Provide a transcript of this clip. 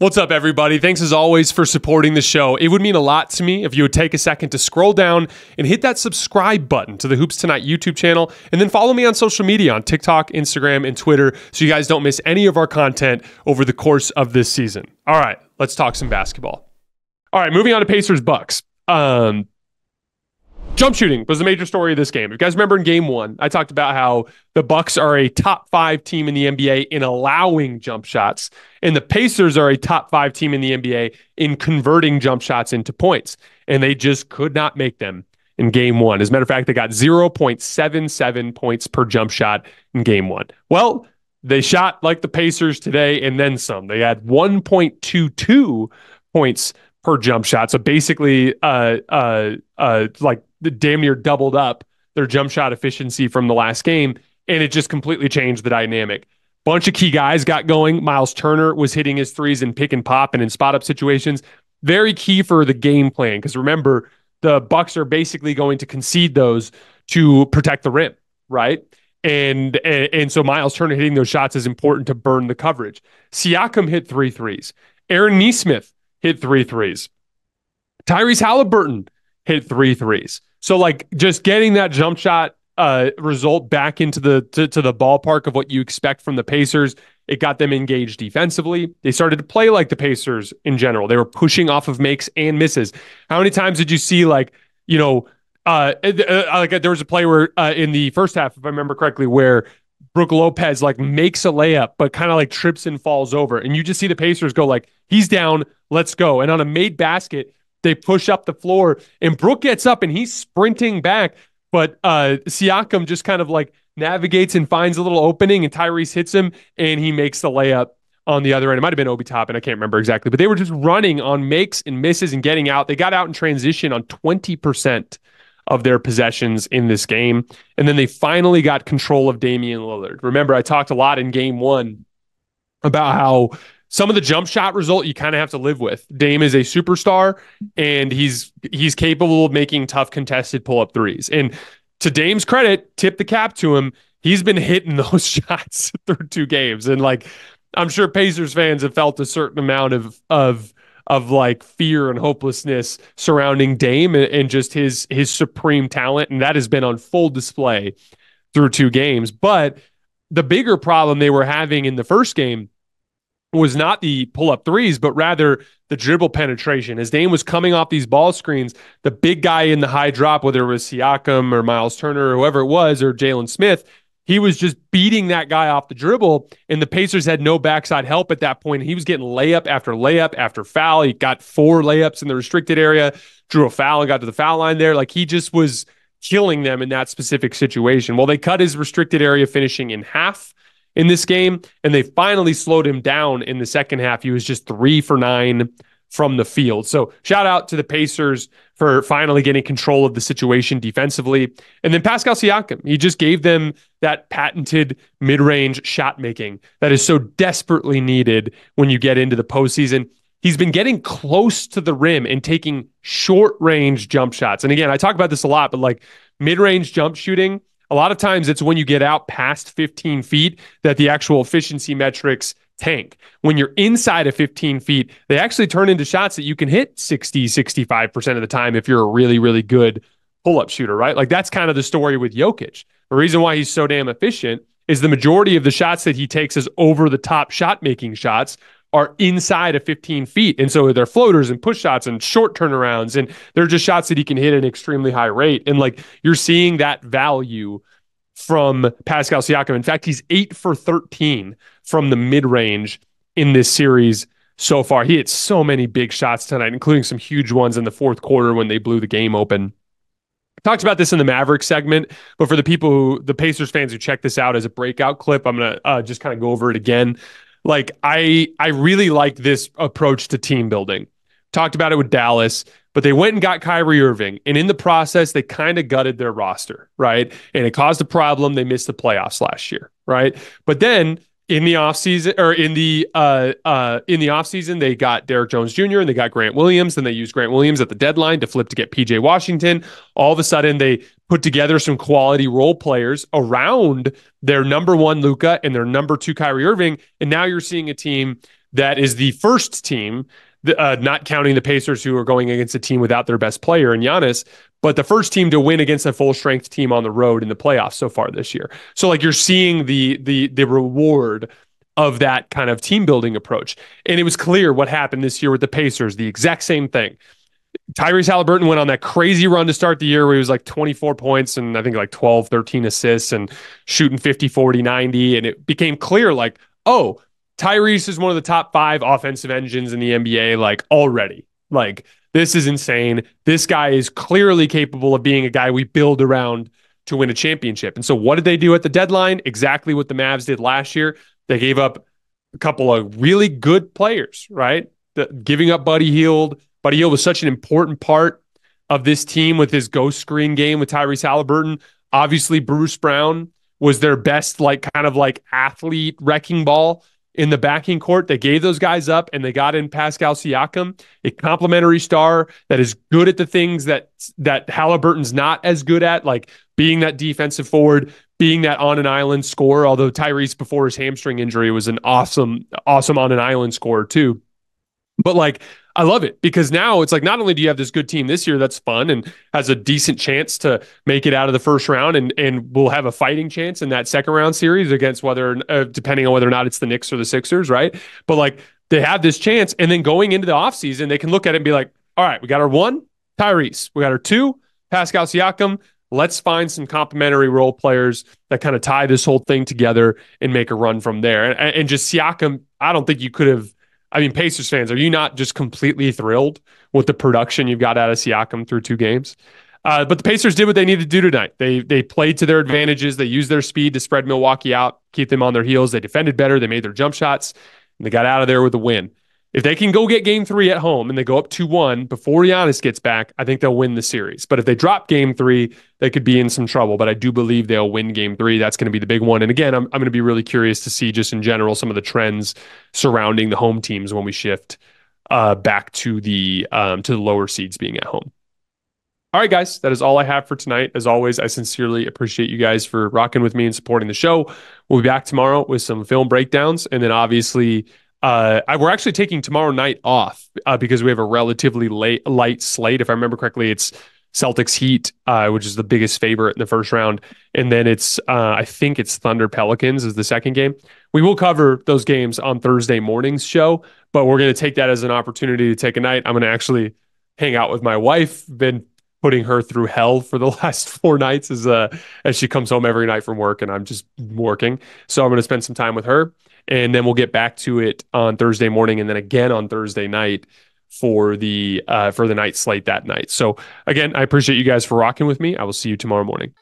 What's up, everybody? Thanks as always for supporting the show. It would mean a lot to me if you would take a second to scroll down and hit that subscribe button to the Hoops Tonight YouTube channel, and then follow me on social media on TikTok, Instagram, and Twitter so you guys don't miss any of our content over the course of this season. All right, let's talk some basketball. All right, moving on to Pacers Bucks. Jump shooting was the major story of this game. If you guys remember in game one, I talked about how the Bucks are a top 5 team in the NBA in allowing jump shots, and the Pacers are a top 5 team in the NBA in converting jump shots into points, and they just could not make them in game one. As a matter of fact, they got 0.77 points per jump shot in game one. Well, they shot like the Pacers today and then some. They had 1.22 points per jump shot. So basically, like damn near doubled up their jump shot efficiency from the last game, and it just completely changed the dynamic. Bunch of key guys got going. Miles Turner was hitting his threes in pick and pop and in spot up situations. Very key for the game plan, because remember, the Bucks are basically going to concede those to protect the rim, right? And so Miles Turner hitting those shots is important to burn the coverage. Siakam hit 3 threes. Aaron Nesmith hit 3 threes. Tyrese Haliburton hit 3 threes. So like just getting that jump shot result back into the to the ballpark of what you expect from the Pacers, it got them engaged defensively. They started to play like the Pacers in general. They were pushing off of makes and misses. How many times did you see like, you know, like there was a play where in the first half, if I remember correctly, where Brook Lopez like makes a layup, but kind of like trips and falls over. And you just see the Pacers go like, he's down, let's go. And on a made basket, they push up the floor and Brook gets up and he's sprinting back. But Siakam just kind of like navigates and finds a little opening, and Tyrese hits him and he makes the layup on the other end. It might have been Obi Toppin, I can't remember exactly, but they were just running on makes and misses and getting out. They got out in transition on 20% of their possessions in this game. And then they finally got control of Damian Lillard. Remember, I talked a lot in game one about how some of the jump shot result you kind of have to live with. Dame is a superstar, and he's capable of making tough contested pull-up threes. And to Dame's credit, tip the cap to him, he's been hitting those shots through 2 games. And like, I'm sure Pacers fans have felt a certain amount of like fear and hopelessness surrounding Dame and just his supreme talent. And that has been on full display through 2 games. But the bigger problem they were having in the first game was not the pull-up threes, but rather the dribble penetration. As Dame was coming off these ball screens, the big guy in the high drop, whether it was Siakam or Miles Turner or whoever it was, or Jalen Smith, he was just beating that guy off the dribble, and the Pacers had no backside help at that point. He was getting layup after foul. He got 4 layups in the restricted area, drew a foul and got to the foul line there. Like, he just was killing them in that specific situation. Well, they cut his restricted area finishing in half in this game, and they finally slowed him down in the second half. He was just 3 for 9 from the field. So shout out to the Pacers for finally getting control of the situation defensively. And then Pascal Siakam, he just gave them that patented mid-range shot making that is so desperately needed when you get into the postseason. He's been getting close to the rim and taking short-range jump shots. And again, I talk about this a lot, but like mid-range jump shooting, a lot of times it's when you get out past 15 feet that the actual efficiency metrics tank. When you're inside of 15 feet, they actually turn into shots that you can hit 60, 65% of the time if you're a really, really good pull-up shooter, right? Like, that's kind of the story with Jokic. The reason why he's so damn efficient is the majority of the shots that he takes as over-the-top shot-making shots are inside of 15 feet. And so they're floaters and push shots and short turnarounds, and they're just shots that he can hit at an extremely high rate. And like, you're seeing that value from Pascal Siakam. In fact, he's 8 for 13 from the mid-range in this series so far. He hit so many big shots tonight, including some huge ones in the fourth quarter when they blew the game open. I talked about this in the Mavericks segment, but for the Pacers fans who check this out as a breakout clip, I'm going to just kind of go over it again. Like, I really like this approach to team building. Talked about it with Dallas, but they went and got Kyrie Irving, and in the process, they kind of gutted their roster, right? And it caused a problem. They missed the playoffs last year, right? But then in the offseason, or in the offseason, they got Derek Jones Jr. and they got Grant Williams, and they used Grant Williams at the deadline to flip to get PJ Washington. All of a sudden, they put together some quality role players around their number 1 Luka and their number 2 Kyrie Irving, and now you're seeing a team that is the first team, not counting the Pacers who are going against a team without their best player in Giannis, but the first team to win against a full strength team on the road in the playoffs so far this year. So like you're seeing the reward of that kind of team building approach. And it was clear what happened this year with the Pacers, the exact same thing. Tyrese Haliburton went on that crazy run to start the year where he was like 24 points and I think like 12, 13 assists and shooting 50, 40, 90. And it became clear like, oh, Tyrese is one of the top 5 offensive engines in the NBA, like already. Like, this is insane. This guy is clearly capable of being a guy we build around to win a championship. And so what did they do at the deadline? Exactly what the Mavs did last year. They gave up a couple of really good players, right? Giving up Buddy Hield. Buddy Hield was such an important part of this team with his ghost screen game with Tyrese Haliburton. Obviously, Bruce Brown was their best, like, kind of like athlete wrecking ball in the backing court. They gave those guys up and they got in Pascal Siakam, a complimentary star that is good at the things that Haliburton's not as good at, like being that defensive forward, being that on an island scorer. Although Tyrese before his hamstring injury was an awesome on an island scorer too. But like, I love it because now it's like not only do you have this good team this year that's fun and has a decent chance to make it out of the first round and will have a fighting chance in that second round series against depending on whether or not it's the Knicks or the Sixers, right? But like they have this chance, and then going into the offseason, they can look at it and be like, all right, we got our 1, Tyrese. We got our 2, Pascal Siakam. Let's find some complementary role players that kind of tie this whole thing together and make a run from there. And just Siakam, I don't think you could have. I mean, Pacers fans, are you not just completely thrilled with the production you've got out of Siakam through 2 games? But the Pacers did what they needed to do tonight. They played to their advantages. They used their speed to spread Milwaukee out, keep them on their heels. They defended better. They made their jump shots, and they got out of there with a win. If they can go get game 3 at home and they go up 2-1 before Giannis gets back, I think they'll win the series. But if they drop game 3, they could be in some trouble. But I do believe they'll win game 3. That's going to be the big one. And again, I'm going to be really curious to see just in general some of the trends surrounding the home teams when we shift back to the lower seeds being at home. All right, guys, that is all I have for tonight. As always, I sincerely appreciate you guys for rocking with me and supporting the show. We'll be back tomorrow with some film breakdowns. And then obviously, we're actually taking tomorrow night off because we have a relatively light slate. If I remember correctly, it's Celtics Heat, which is the biggest favorite in the first round. And then I think it's Thunder Pelicans is the second game. We will cover those games on Thursday morning's show, but we're going to take that as an opportunity to take a night. I'm going to actually hang out with my wife. Been putting her through hell for the last 4 nights as she comes home every night from work and I'm just working. So I'm going to spend some time with her, and then we'll get back to it on Thursday morning and then again on Thursday night for the night slate that night. So again, I appreciate you guys for rocking with me. I will see you tomorrow morning.